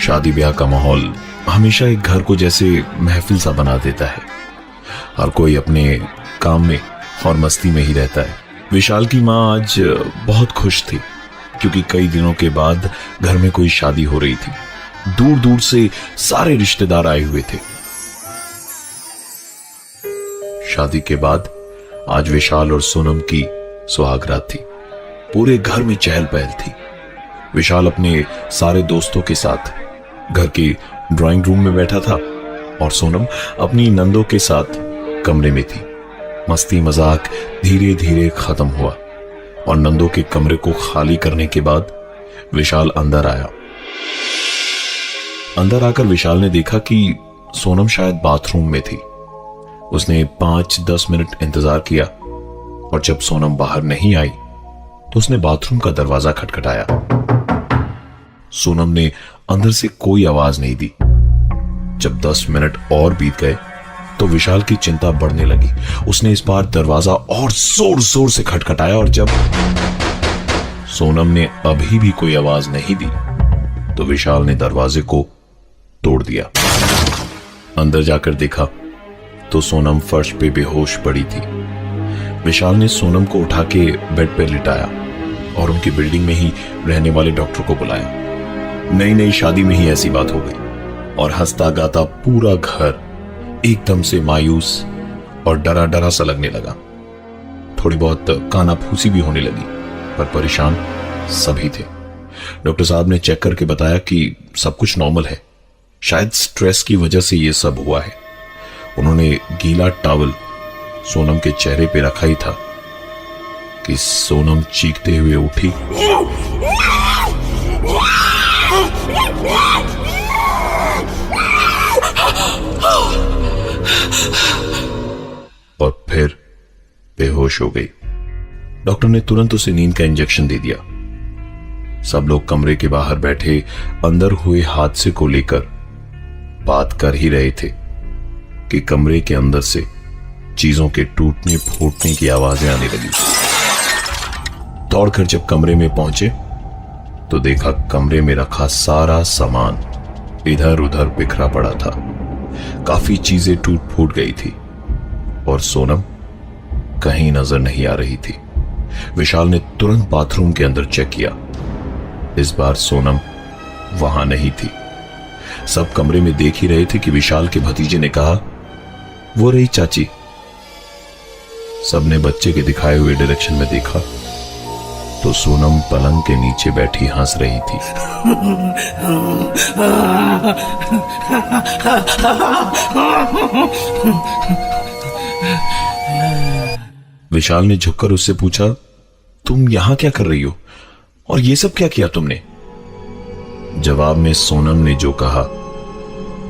शादी ब्याह का माहौल हमेशा एक घर को जैसे महफिल सा बना देता है। हर कोई अपने काम में और मस्ती में ही रहता है। विशाल की माँ आज बहुत खुश थी क्योंकि कई दिनों के बाद घर में कोई शादी हो रही थी। दूर दूर से सारे रिश्तेदार आए हुए थे। शादी के बाद आज विशाल और सोनम की सुहागरात थी। पूरे घर में चहल पहल थी। विशाल अपने सारे दोस्तों के साथ घर के ड्राइंग रूम में बैठा था और सोनम अपनी नंदों के साथ कमरे में थी। मस्ती मजाक धीरे धीरे खत्म हुआ और नंदों के कमरे को खाली करने के बाद विशाल अंदर आया। अंदर आकर विशाल ने देखा कि सोनम शायद बाथरूम में थी। उसने 5-10 मिनट इंतजार किया और जब सोनम बाहर नहीं आई तो उसने बाथरूम का दरवाजा खटखटाया। सोनम ने अंदर से कोई आवाज नहीं दी। जब 10 मिनट और बीत गए तो विशाल की चिंता बढ़ने लगी। उसने इस बार दरवाजा और जोर जोर से खटखटाया और जब सोनम ने अभी भी कोई आवाज नहीं दी तो विशाल ने दरवाजे को तोड़ दिया। अंदर जाकर देखा तो सोनम फर्श पे बेहोश पड़ी थी। विशाल ने सोनम को उठा के बेड पर लिटाया और उनकी बिल्डिंग में ही रहने वाले डॉक्टर को बुलाया। नई नई शादी में ही ऐसी बात हो गई और हंसता गाता पूरा घर एकदम से मायूस और डरा डरा सा लगने लगा। थोड़ी बहुत कानाफूसी भी होने लगी पर परेशान सभी थे। डॉक्टर साहब ने चेक करके बताया कि सब कुछ नॉर्मल है। शायद स्ट्रेस की वजह से यह सब हुआ है। उन्होंने गीला टॉवल सोनम के चेहरे पे रखा ही था कि सोनम चीखते हुए उठी और फिर बेहोश हो गई। डॉक्टर ने तुरंत उसे नींद का इंजेक्शन दे दिया। सब लोग कमरे के बाहर बैठे अंदर हुए हादसे को लेकर बात कर ही रहे थे कि कमरे के अंदर से चीजों के टूटने फूटने की आवाजें आने लगी। दौड़कर जब कमरे में पहुंचे तो देखा कमरे में रखा सारा सामान इधर उधर बिखरा पड़ा था। काफी चीजें टूट फूट गई थी और सोनम कहीं नजर नहीं आ रही थी। विशाल ने तुरंत बाथरूम के अंदर चेक किया। इस बार सोनम वहां नहीं थी। सब कमरे में देख ही रहे थे कि विशाल के भतीजे ने कहा, वो रही चाची। सबने बच्चे के दिखाए हुए डायरेक्शन में देखा तो सोनम पलंग के नीचे बैठी हंस रही थी। विशाल ने झुककर उससे पूछा, तुम यहां क्या कर रही हो और ये सब क्या किया तुमने? जवाब में सोनम ने जो कहा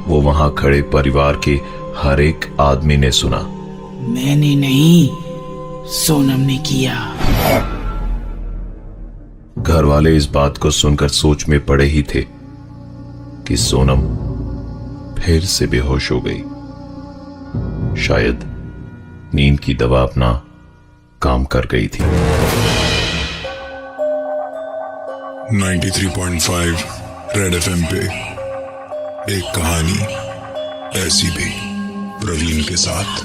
वो वहां खड़े परिवार के हर एक आदमी ने सुना। मैंने नहीं, सोनम ने किया। घर वाले इस बात को सुनकर सोच में पड़े ही थे कि सोनम फिर से बेहोश हो गई। शायद नींद की दवा अपना काम कर गई थी। 93.5 रेड एफएम पे एक कहानी ऐसी भी, प्रवीण के साथ।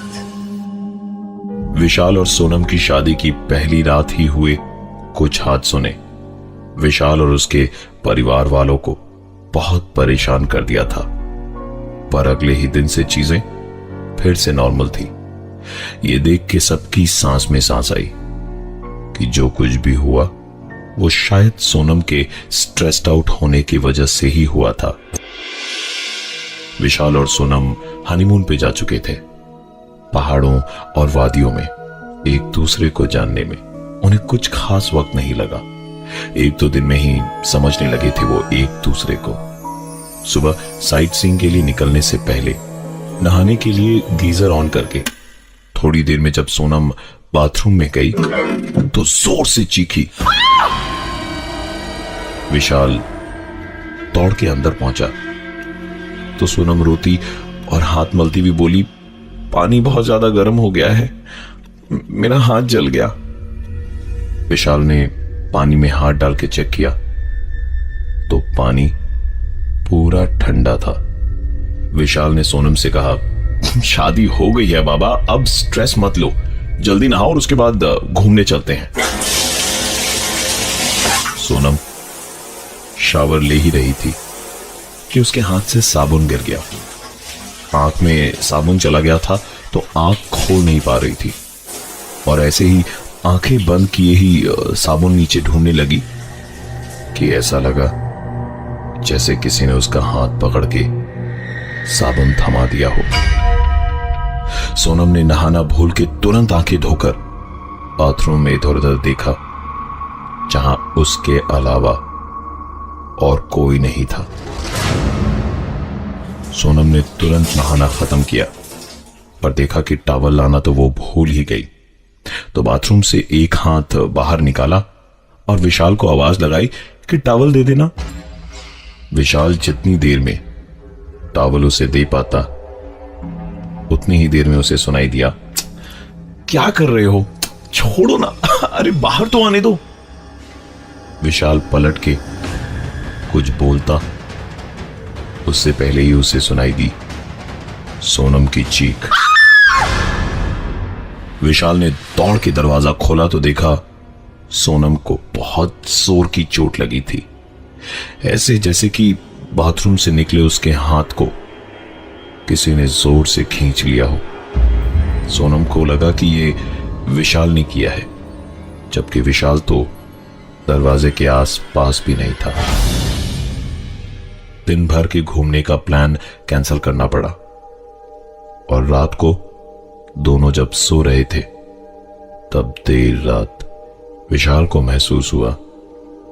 विशाल और सोनम की शादी की पहली रात ही हुए कुछ हादसों ने विशाल और उसके परिवार वालों को बहुत परेशान कर दिया था। पर अगले ही दिन से चीजें फिर से नॉर्मल थी। ये देख के सबकी सांस में सांस आई कि जो कुछ भी हुआ वो शायद सोनम के स्ट्रेस्ड आउट होने की वजह से ही हुआ था। विशाल और सोनम हनीमून पे जा चुके थे। पहाड़ों और वादियों में एक दूसरे को जानने में उन्हें कुछ खास वक्त नहीं लगा। 1-2 दिन में ही समझने लगे थे वो एक दूसरे को। सुबह साइट सीइंग के लिए निकलने से पहले नहाने के लिए गीजर ऑन करके थोड़ी देर में जब सोनम बाथरूम में गई तो जोर से चीखी। विशाल दौड़ के अंदर पहुंचा तो सोनम रोती और हाथ मलती भी बोली, पानी बहुत ज्यादा गर्म हो गया है, मेरा हाथ जल गया। विशाल ने पानी में हाथ डाल के चेक किया तो पानी पूरा ठंडा था। विशाल ने सोनम से कहा, शादी हो गई है बाबा, अब स्ट्रेस मत लो, जल्दी नहाओ और उसके बाद घूमने चलते हैं। सोनम शावर ले ही रही थी कि उसके हाथ से साबुन गिर गया। आंख में साबुन चला गया था तो आंख खोल नहीं पा रही थी और ऐसे ही आंखें बंद किए ही साबुन नीचे ढूंढने लगी कि ऐसा लगा जैसे किसी ने उसका हाथ पकड़ के साबुन थमा दिया हो। सोनम ने नहाना भूल के तुरंत आंखें धोकर बाथरूम में इधर उधर देखा, जहां उसके अलावा और कोई नहीं था। सोनम ने तुरंत नहाना खत्म किया, पर देखा कि टॉवल लाना तो वो भूल ही गई। तो बाथरूम से एक हाथ बाहर निकाला और विशाल को आवाज लगाई कि टॉवल दे देना। विशाल जितनी देर में टॉवल उसे दे पाता, उतनी ही देर में उसे सुनाई दिया, क्या कर रहे हो, छोड़ो ना, अरे बाहर तो आने दो। विशाल पलट के कुछ बोलता, उससे पहले ही उसे सुनाई दी सोनम की चीख। विशाल ने दौड़ के दरवाजा खोला तो देखा सोनम को बहुत जोर की चोट लगी थी, ऐसे जैसे कि बाथरूम से निकले उसके हाथ को किसी ने जोर से खींच लिया हो। सोनम को लगा कि ये विशाल ने किया है, जबकि विशाल तो दरवाजे के आसपास भी नहीं था। दिन भर के घूमने का प्लान कैंसिल करना पड़ा और रात को दोनों जब सो रहे थे तब देर रात विशाल को महसूस हुआ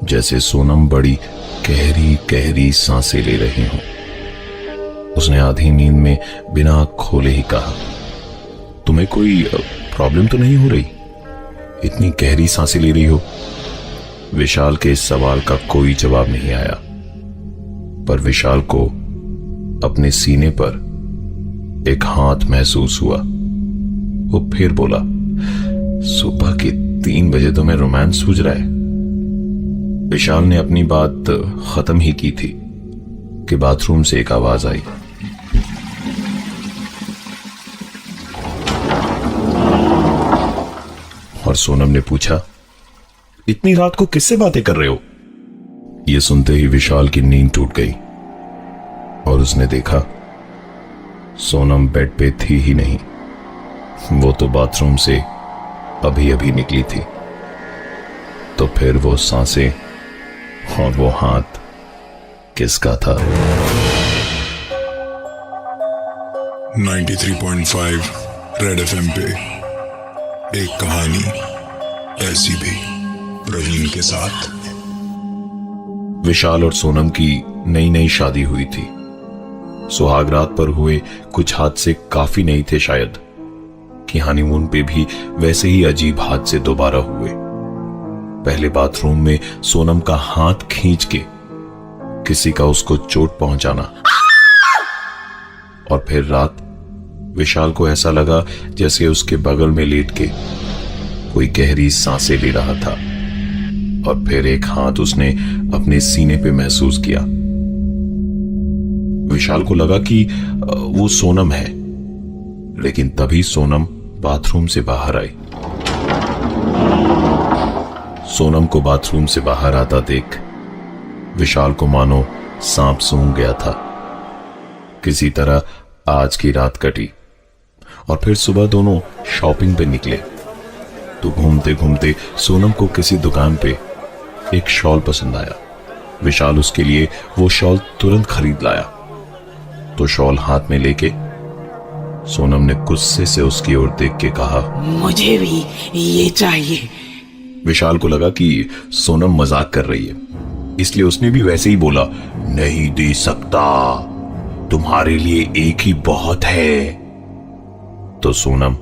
जैसे सोनम बड़ी गहरी गहरी सांसें ले रही हों। उसने आधी नींद में बिना आंख खोले ही कहा, तुम्हें कोई प्रॉब्लम तो नहीं हो रही, इतनी गहरी सांसें ले रही हो? विशाल के इस सवाल का कोई जवाब नहीं आया, पर विशाल को अपने सीने पर एक हाथ महसूस हुआ। वो फिर बोला, सुबह के 3 बजे तो मैं रोमांस सूझ रहा है। विशाल ने अपनी बात खत्म ही की थी कि बाथरूम से एक आवाज आई, और सोनम ने पूछा, इतनी रात को किससे बातें कर रहे हो? यह सुनते ही विशाल की नींद टूट गई और उसने देखा सोनम बेड पे थी ही नहीं, वो तो बाथरूम से अभी अभी निकली थी। तो फिर वो सांसें और वो हाथ किसका था? 93.5 रेड एफएम पे एक कहानी ऐसी भी, प्रवीण के साथ। विशाल और सोनम की नई नई शादी हुई थी। सुहाग रात पर हुए कुछ हादसे काफी नहीं थे शायद कि हनीमून पे भी वैसे ही अजीब हादसे दोबारा हुए। पहले बाथरूम में सोनम का हाथ खींच के किसी का उसको चोट पहुंचाना, और फिर रात विशाल को ऐसा लगा जैसे उसके बगल में लेट के कोई गहरी सांसें ले रहा था, और फिर एक हाथ उसने अपने सीने पे महसूस किया। विशाल को लगा कि वो सोनम है, लेकिन तभी सोनम बाथरूम से बाहर आई। सोनम को बाथरूम से बाहर आता देख विशाल को मानो सांप सूंघ गया था। किसी तरह आज की रात कटी और फिर सुबह दोनों शॉपिंग पे निकले। तो घूमते घूमते सोनम को किसी दुकान पे एक शॉल पसंद आया। विशाल उसके लिए वो शॉल तुरंत खरीद लाया। तो शॉल हाथ में लेके सोनम ने गुस्से से उसकी ओर देख के कहा, मुझे भी ये चाहिए। विशाल को लगा कि सोनम मजाक कर रही है, इसलिए उसने भी वैसे ही बोला, नहीं दे सकता, तुम्हारे लिए एक ही बहुत है। तो सोनम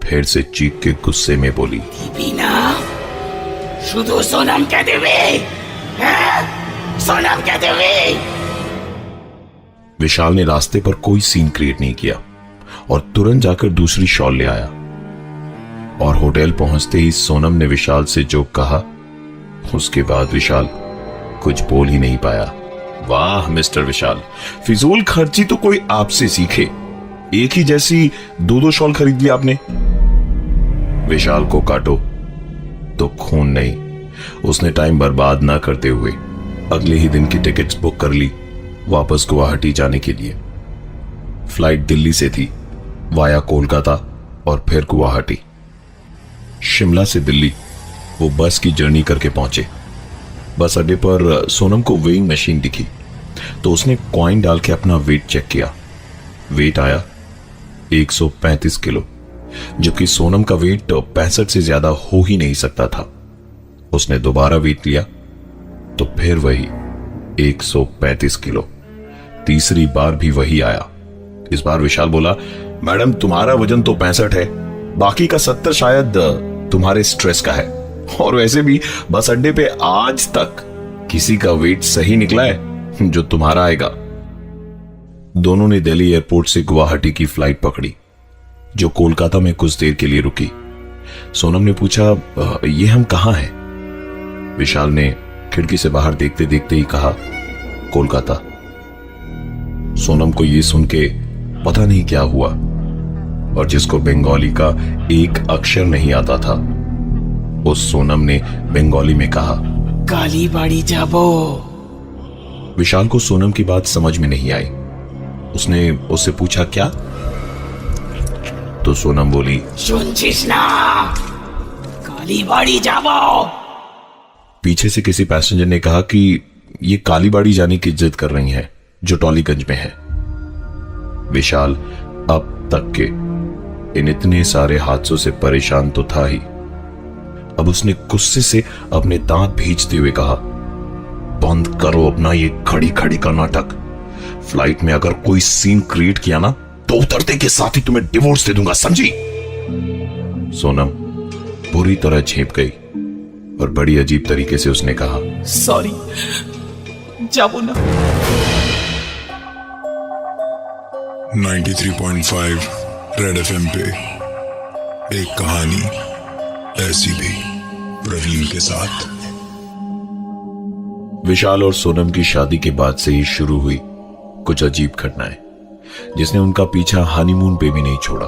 फिर से चीख के गुस्से में बोली, बिना शुद्ध सोनम कह देवे, सोनम कह देवे। विशाल ने रास्ते पर कोई सीन क्रिएट नहीं किया और तुरंत जाकर दूसरी शॉल ले आया। और होटल पहुंचते ही सोनम ने विशाल से जो कहा, उसके बाद विशाल कुछ बोल ही नहीं पाया। वाह मिस्टर विशाल, फिजूल खर्ची तो कोई आपसे सीखे। एक ही जैसी दो दो शॉल खरीद ली आपने। विशाल को काटो तो खून नहीं। उसने टाइम बर्बाद ना करते हुए अगले ही दिन की टिकट्स बुक कर ली वापस गुवाहाटी जाने के लिए। फ्लाइट दिल्ली से थी वाया कोलकाता और फिर गुवाहाटी। शिमला से दिल्ली वो बस की जर्नी करके पहुंचे। बस अड्डे पर सोनम को वेइंग मशीन दिखी तो उसने कॉइन डाल के अपना वेट चेक किया। वेट आया 135 किलो, जबकि सोनम का वेट 65 से ज्यादा हो ही नहीं सकता था। उसने दोबारा वेट लिया तो फिर वही 135 किलो। तीसरी बार भी वही आया। इस बार विशाल बोला, मैडम तुम्हारा वजन तो 65 है, बाकी का 70 शायद तुम्हारे स्ट्रेस का है। और वैसे भी बस अड्डे पे आज तक किसी का वेट सही निकला है जो तुम्हारा आएगा। दोनों ने दिल्ली एयरपोर्ट से गुवाहाटी की फ्लाइट पकड़ी जो कोलकाता में कुछ देर के लिए रुकी। सोनम ने पूछा, ये हम कहां हैं? विशाल ने खिड़की से बाहर देखते देखते ही कहा, कोलकाता। सोनम को यह सुन के पता नहीं क्या हुआ, और जिसको बंगाली का एक अक्षर नहीं आता था उस सोनम ने बंगाली में कहा, कालीबाड़ी जाबो। विशाल को सोनम की बात समझ में नहीं आई। उसने उससे पूछा, क्या? तो सोनम बोली, सुनছিস ना, कालीबाड़ी जाबो। पीछे से किसी पैसेंजर ने कहा कि ये कालीबाड़ी जाने की जिद कर रही हैं जो टॉलीगंज में है। विशाल अब तक के इन इतने सारे हादसों से परेशान तो था ही, अब उसने गुस्से से अपने दांत भींचते हुए कहा, बंद करो अपना ये खड़ी खड़ी का नाटक। फ्लाइट में अगर कोई सीन क्रिएट किया ना तो उतरते के साथ ही तुम्हें डिवोर्स दे दूंगा, समझी? सोनम बुरी तरह झेप गई और बड़ी अजीब तरीके से उसने कहा, सॉरी, जाबो ना। 93.5 रेड एफएम पे एक कहानी ऐसी भी, प्रवीण के साथ। विशाल और सोनम की शादी के बाद से ही शुरू हुई कुछ अजीब घटनाएं, जिसने उनका पीछा हनीमून पे भी नहीं छोड़ा।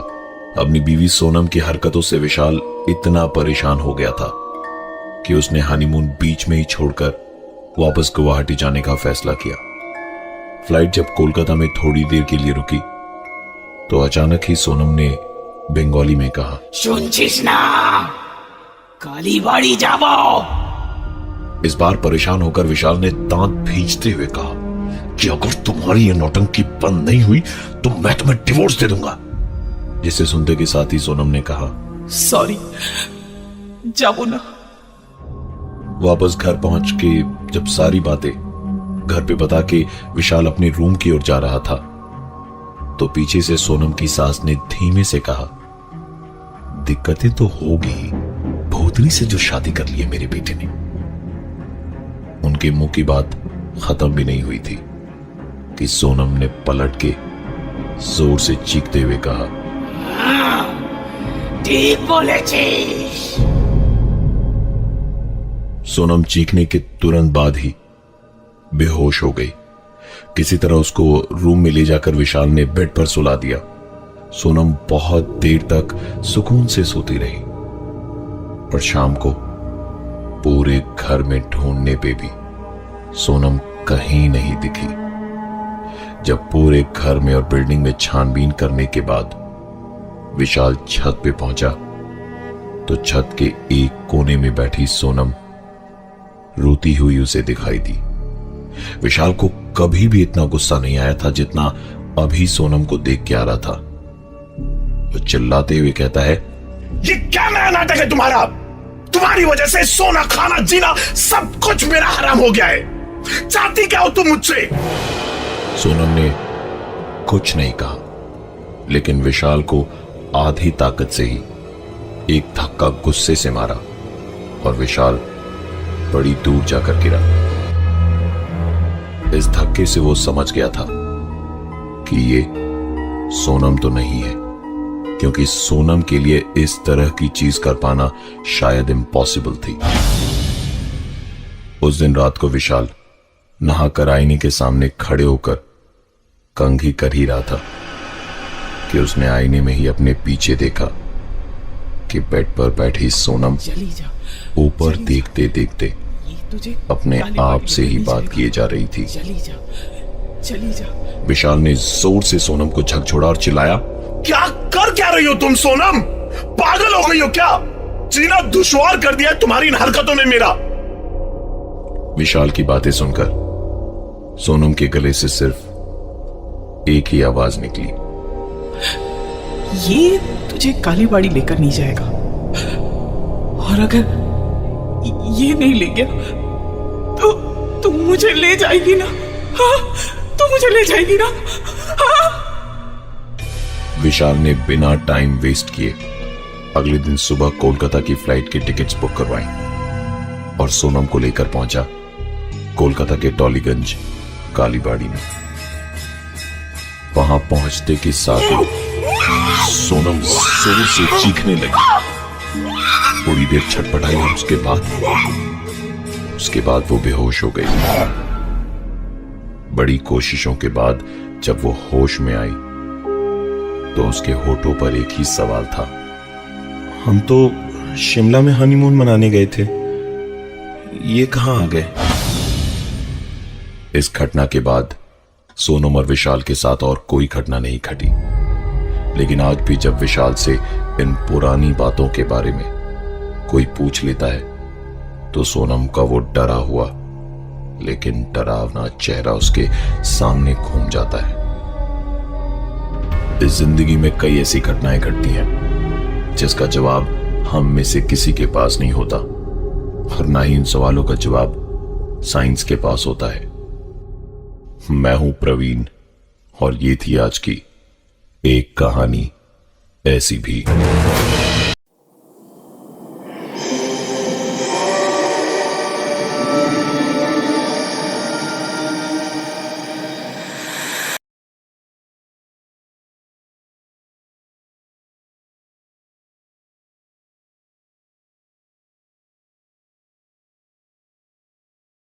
अपनी बीवी सोनम की हरकतों से विशाल इतना परेशान हो गया था कि उसने हनीमून बीच में ही छोड़कर वापस गुवाहाटी जाने का फैसला किया। फ्लाइट जब कोलकाता में थोड़ी देर के लिए रुकी तो अचानक ही सोनम ने बंगाली में कहा, सुनছিস ना, कालीबाड़ी जाबो। इस बार परेशान होकर विशाल ने दांत भींचते हुए कहा कि अगर तुम्हारी ये नौटंकी बंद नहीं हुई तो मैं तुम्हें डिवोर्स दे दूंगा। जिसे सुनते के साथ ही सोनम ने कहा, सॉरी, जाबो ना। वापस घर पहुंच के जब सारी बातें घर पे बता के विशाल अपने रूम की ओर जा रहा था तो पीछे से सोनम की सास ने धीमे से कहा, दिक्कतें तो होगी, भोतरी से जो शादी कर ली है मेरे बेटे ने। उनके मुंह की बात खत्म भी नहीं हुई थी कि सोनम ने पलट के जोर से चीखते हुए कहा, ठीक बोलेছিস। सोनम चीखने के तुरंत बाद ही बेहोश हो गई। किसी तरह उसको रूम में ले जाकर विशाल ने बेड पर सुला दिया। सोनम बहुत देर तक सुकून से सोती रही और शाम को पूरे घर में ढूंढने पे भी सोनम कहीं नहीं दिखी। जब पूरे घर में और बिल्डिंग में छानबीन करने के बाद विशाल छत पे पहुंचा तो छत के एक कोने में बैठी सोनम रोती हुई उसे दिखाई दी। विशाल को कभी भी इतना गुस्सा नहीं आया था जितना अभी सोनम को देख के आ रहा था। वो चिल्लाते हुए कहता है, ये क्या नया नाटक है तुम्हारा? तुम्हारी वजह से सोना, खाना, जीना सब कुछ मेरा हराम हो गया है। चाहती क्या हो तुम मुझसे? सोनम ने कुछ नहीं कहा, लेकिन विशाल को आधी ताकत से ही एक धक्का गुस्से से मारा और विशाल बड़ी दूर जाकर गिरा। इस धक्के से वो समझ गया था कि ये सोनम तो नहीं है, क्योंकि सोनम के लिए इस तरह की चीज कर पाना शायद इम्पॉसिबल थी। उस दिन रात को विशाल नहाकर आईने के सामने खड़े होकर कंघी कर ही रहा था कि उसने आईने में ही अपने पीछे देखा कि बेड पर बैठी सोनम चली जा, ऊपर देखते देखते ये तुझे अपने काली आप बाड़ी से ही लेकर बात नहीं किए जा रही थी। चली जा, चली जा। विशाल ने जोर से सोनम को झकझोड़ा और चिल्लाया, क्या कर क्या रही हो तुम सोनम? पागल हो गई हो क्या? जीना दुश्वार कर दिया तुम्हारी इन हरकतों ने मेरा। विशाल की बातें सुनकर सोनम के गले से सिर्फ एक ही आवाज निकली, ये तुझे काली बाड़ी लेकर नहीं जाएगा, और अगर ये नहीं ले गया तो तू मुझे ले जाएगी ना? हाँ, तू मुझे ले जाएगी ना? हाँ? विशाल ने बिना टाइम वेस्ट किए अगले दिन सुबह कोलकाता की फ्लाइट की टिकट्स बुक करवाई और सोनम को लेकर पहुंचा कोलकाता के टॉलीगंज कालीबाड़ी में। वहां पहुंचते के साथ ही सोनम जोर से चीखने लगी। थोड़ी देर छटपटाई और उसके बाद वो बेहोश हो गई। बड़ी कोशिशों के बाद जब वो होश में आई तो उसके होठों पर एक ही सवाल था, हम तो शिमला में हनीमून मनाने गए थे, ये कहां आ गए? इस घटना के बाद सोनम और विशाल के साथ और कोई घटना नहीं घटी, लेकिन आज भी जब विशाल से इन पुरानी बातों के बारे में कोई पूछ लेता है तो सोनम का वो डरा हुआ लेकिन डरावना चेहरा उसके सामने घूम जाता है। इस जिंदगी में कई ऐसी घटनाएं घटती हैं जिसका जवाब हम में से किसी के पास नहीं होता, और ना ही इन सवालों का जवाब साइंस के पास होता है। मैं हूं प्रवीण और ये थी आज की एक कहानी ऐसी भी।